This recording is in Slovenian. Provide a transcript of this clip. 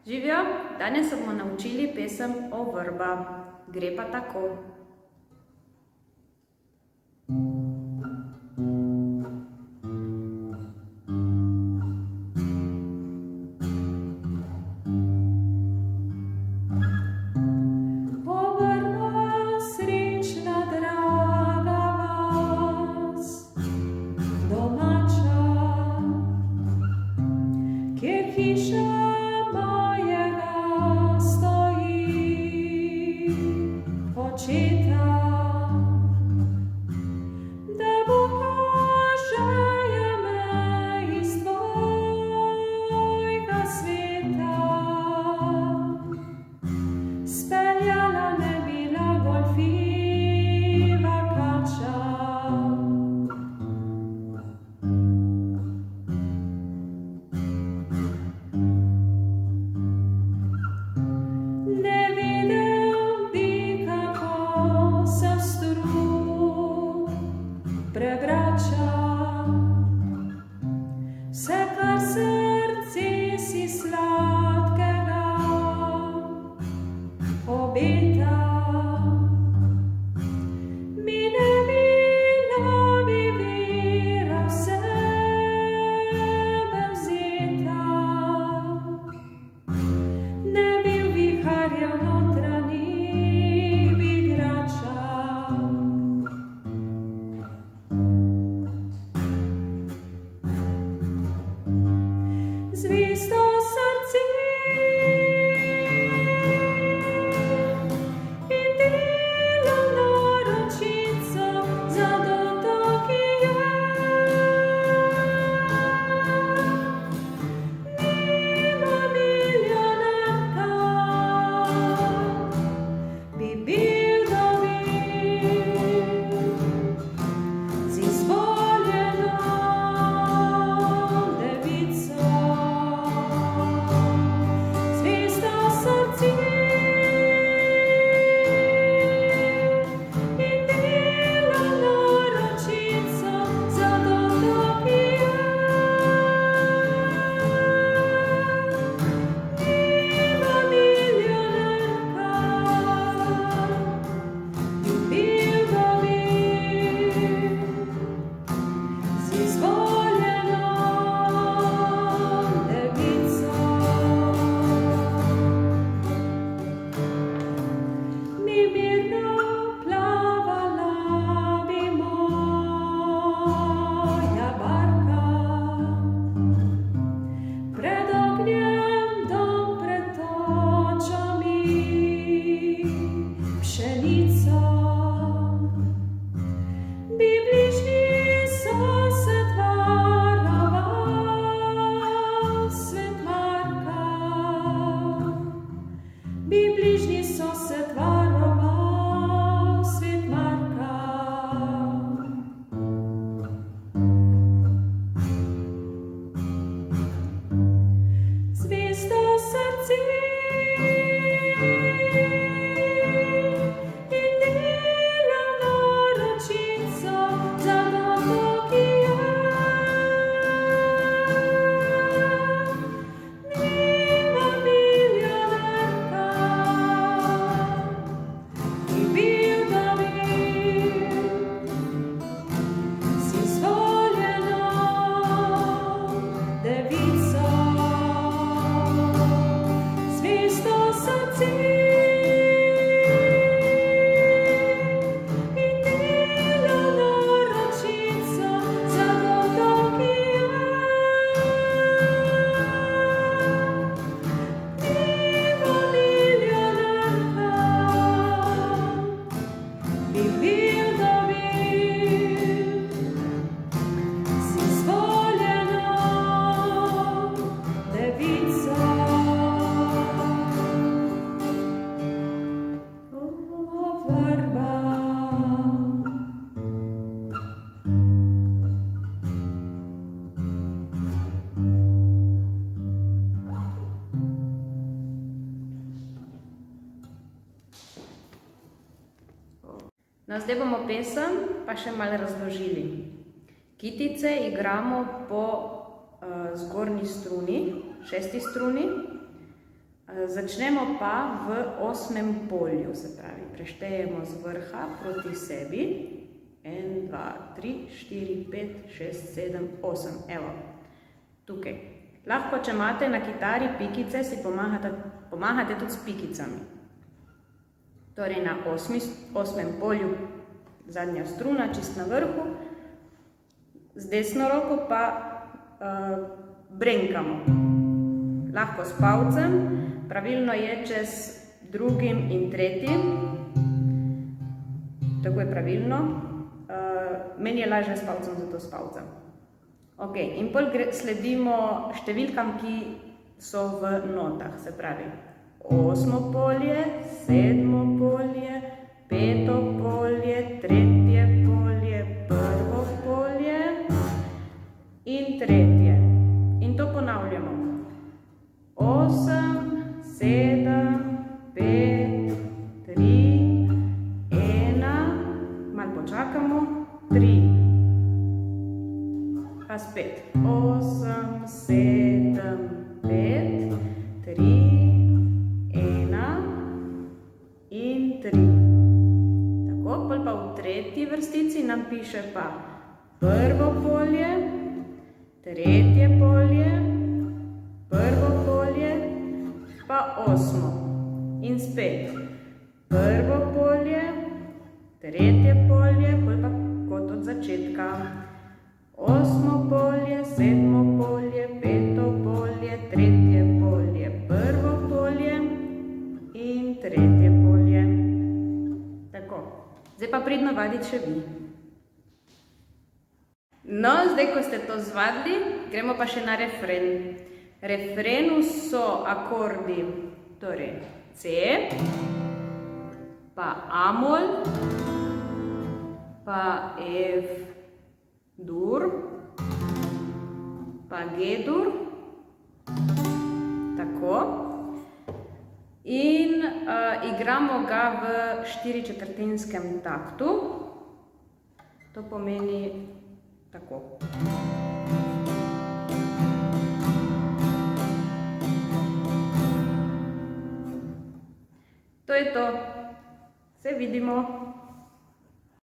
Živijo, danes se bomo naučili pesem o vrba. Gre pa tako. No, zdaj bomo pesem pa še malo razložili. Kitice igramo po zgornji struni, 6. struni, Začnemo pa v 8. polju, se pravi, preštejemo z vrha proti sebi. 1, 2, 3, 4, 5, 6, 7, 8. Evo, tukaj. Lahko, če imate na kitari pikice, si pomagate tudi s pikicami. Torej na 8. polju, zadnja struna, čist na vrhu. Z desno roko pa brenkamo. Lahko s palcem, pravilno je čez 2. in 3. Tako je pravilno. Meni je lažje s palcem, zato s palcem. Ok, in pol sledimo številkam, ki so v notah, se pravi 8. polje, 7. polje, 5. polje, 3. polje, 1. polje in 3. In to ponavljamo. 8, 7, 5, 3, 1, malo počakamo, 3. Pa spet. 8, 7, 5, 3, 1 in 3. Tako, pol pa v 3. vrstici nam piše pa 1. polje, 3. polje, 1. polje, pa 8. In spet 1. polje, 3. polje, pol pa kot od začetka. 8. polje, 7. polje, 5. polje, 3. polje, 1. polje in 3. polje. Tako, zdaj pa pridno vaditi še vi. No, zdaj, ko ste to zvadili, gremo pa še na refren. Refrenu so akordi, torej C, pa A-mol, pa F dur, pa G-dur, tako. In igramo ga v 4/4 taktu, to pomeni tako. To je to, se vidimo.